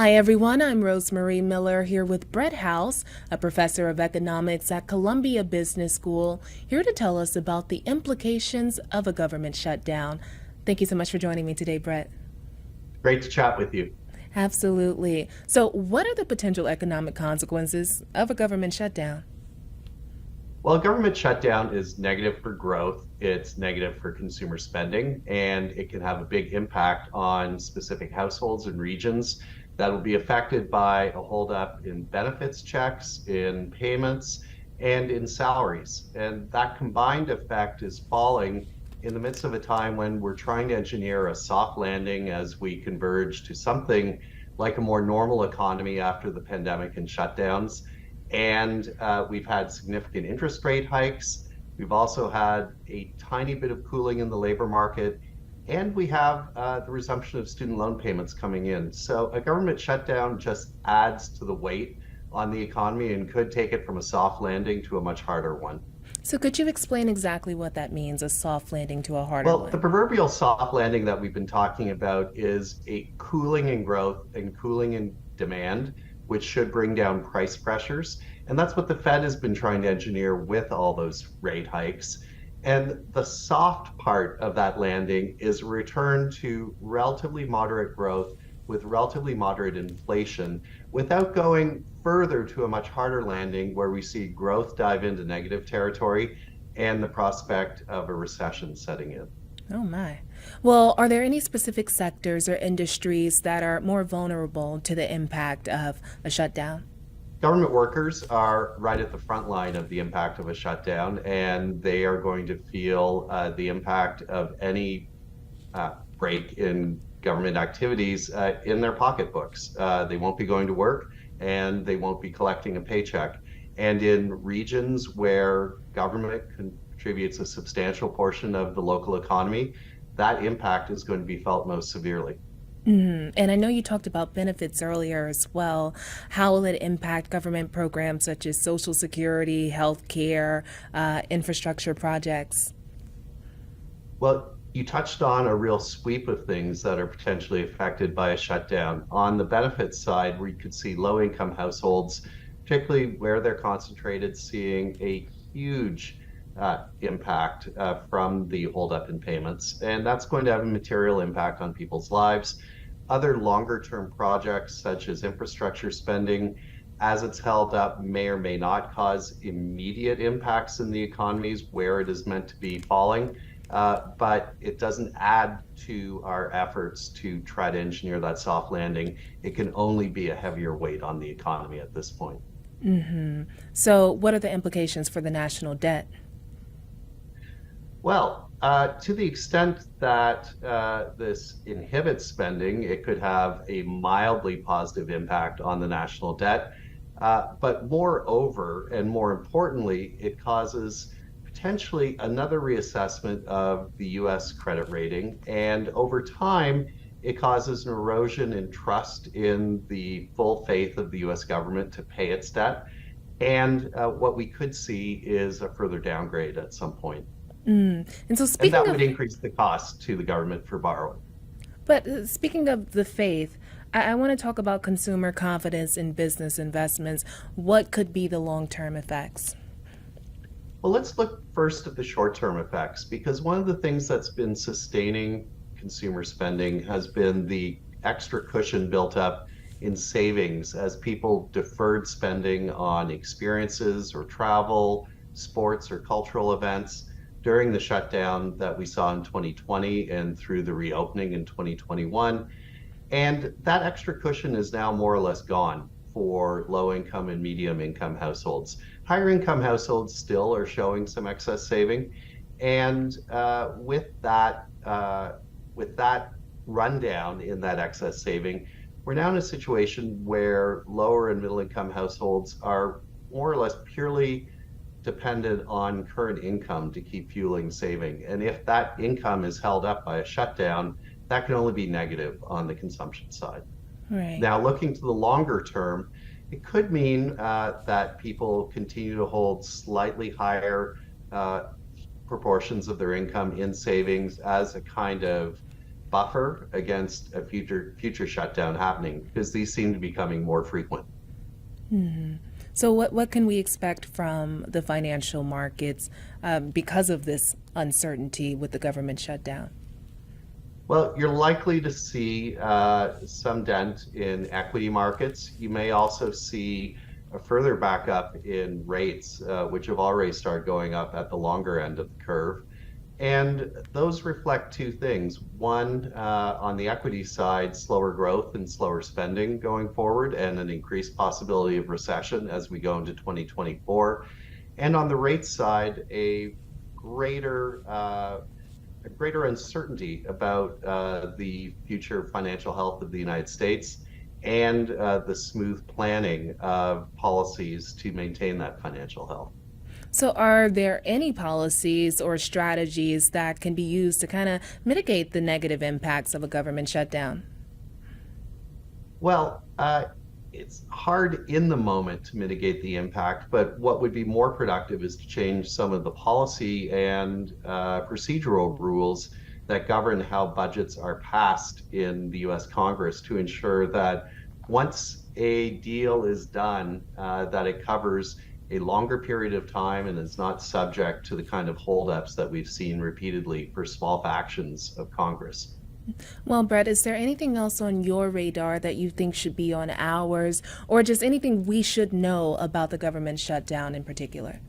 Hi, everyone. I'm Rosemarie Miller here with Brett House, a professor of economics at Columbia Business School, here to tell us about the implications of a government shutdown. Thank you so much for joining me today, Brett. Great to chat with you. Absolutely. So, what are the potential economic consequences of a government shutdown? Well, a government shutdown is negative for growth, it's negative for consumer spending, and it can have a big impact on specific households and regions that will be affected by a holdup in benefits checks, in payments, and in salaries. And that combined effect is falling in the midst of a time when we're trying to engineer a soft landing as we converge to something like a more normal economy after the pandemic and shutdowns. And we've had significant interest rate hikes. We've also had a tiny bit of cooling in the labor market. And we have the resumption of student loan payments coming in. So a government shutdown just adds to the weight on the economy and could take it from a soft landing to a much harder one. So, could you explain exactly what that means, a soft landing to a harder Well, the one? proverbial soft landing that we've been talking about is a cooling in growth and cooling in demand, which should bring down price pressures. And that's what the Fed has been trying to engineer with all those rate hikes. And the soft part of that landing is a return to relatively moderate growth with relatively moderate inflation without going further to a much harder landing where we see growth dive into negative territory and the prospect of a recession setting in. Oh, my. Well, are there any specific sectors or industries that are more vulnerable to the impact of a shutdown? Government workers are right at the front line of the impact of a shutdown, and they are going to feel the impact of any break in government activities in their pocketbooks. They won't be going to work and they won't be collecting a paycheck. And in regions where government contributes a substantial portion of the local economy, that impact is going to be felt most severely. And I know you talked about benefits earlier as well. How will it impact government programs such as Social Security, health care, infrastructure projects? Well, you touched on a real sweep of things that are potentially affected by a shutdown. On the benefits side, we could see low income households, particularly where they're concentrated, seeing a huge impact from the holdup in payments. And that's going to have a material impact on people's lives. Other longer term projects, such as infrastructure spending, as it's held up, may or may not cause immediate impacts in the economies where it is meant to be falling. But it doesn't add to our efforts to try to engineer that soft landing. It can only be a heavier weight on the economy at this point. So, what are the implications for the national debt? Well, to the extent that this inhibits spending, it could have a mildly positive impact on the national debt. But moreover, and more importantly, it causes potentially another reassessment of the US credit rating. And over time, it causes an erosion in trust in the full faith of the US government to pay its debt. And what we could see is a further downgrade at some point. And so, And that would increase the cost to the government for borrowing. speaking of the faith, I want to talk about consumer confidence in business investments. What could be the long term effects? Well, let's look first at the short-term effects, because one of the things that's been sustaining consumer spending has been the extra cushion built up in savings as people deferred spending on experiences or travel, sports or cultural events during the shutdown that we saw in 2020 and through the reopening in 2021. And that extra cushion is now more or less gone for low income and medium income households. Higher income households still are showing some excess saving. And with that rundown in that excess saving, we're now in a situation where lower and middle income households are more or less purely dependent on current income to keep fueling saving. And if that income is held up by a shutdown, that can only be negative on the consumption side. Right. Now, looking to the longer term, it could mean that people continue to hold slightly higher proportions of their income in savings as a kind of buffer against a future shutdown happening because these seem to be becoming more frequent. So what can we expect from the financial markets because of this uncertainty with the government shutdown? Well, you're likely to see some dent in equity markets. You may also see a further backup in rates, which have already started going up at the longer end of the curve. And those reflect two things. One, on the equity side, slower growth and slower spending going forward, and an increased possibility of recession as we go into 2024. And on the rate side, greater a greater uncertainty about the future financial health of the United States and the smooth planning of policies to maintain that financial health. So are there any policies or strategies that can be used to kind of mitigate the negative impacts of a government shutdown? Well, it's hard in the moment to mitigate the impact, but what would be more productive is to change some of the policy and procedural rules that govern how budgets are passed in the US Congress to ensure that once a deal is done, that it covers a longer period of time and is not subject to the kind of holdups that we've seen repeatedly for small factions of Congress. Well, Brett, is there anything else on your radar that you think should be on ours, or just anything we should know about the government shutdown in particular?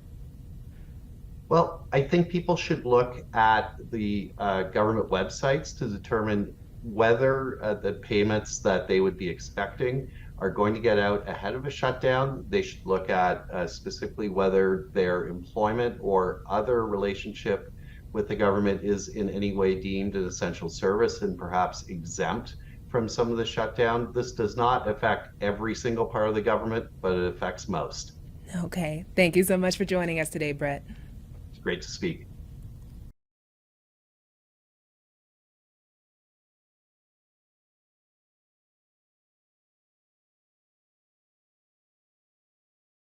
Well, I think people should look at the government websites to determine whether the payments that they would be expecting are going to get out ahead of a shutdown. They should look at specifically whether their employment or other relationship with the government is in any way deemed an essential service and perhaps exempt from some of the shutdown. This does not affect every single part of the government, but it affects most. Okay. Thank you so much for joining us today, Brett. It's great to speak.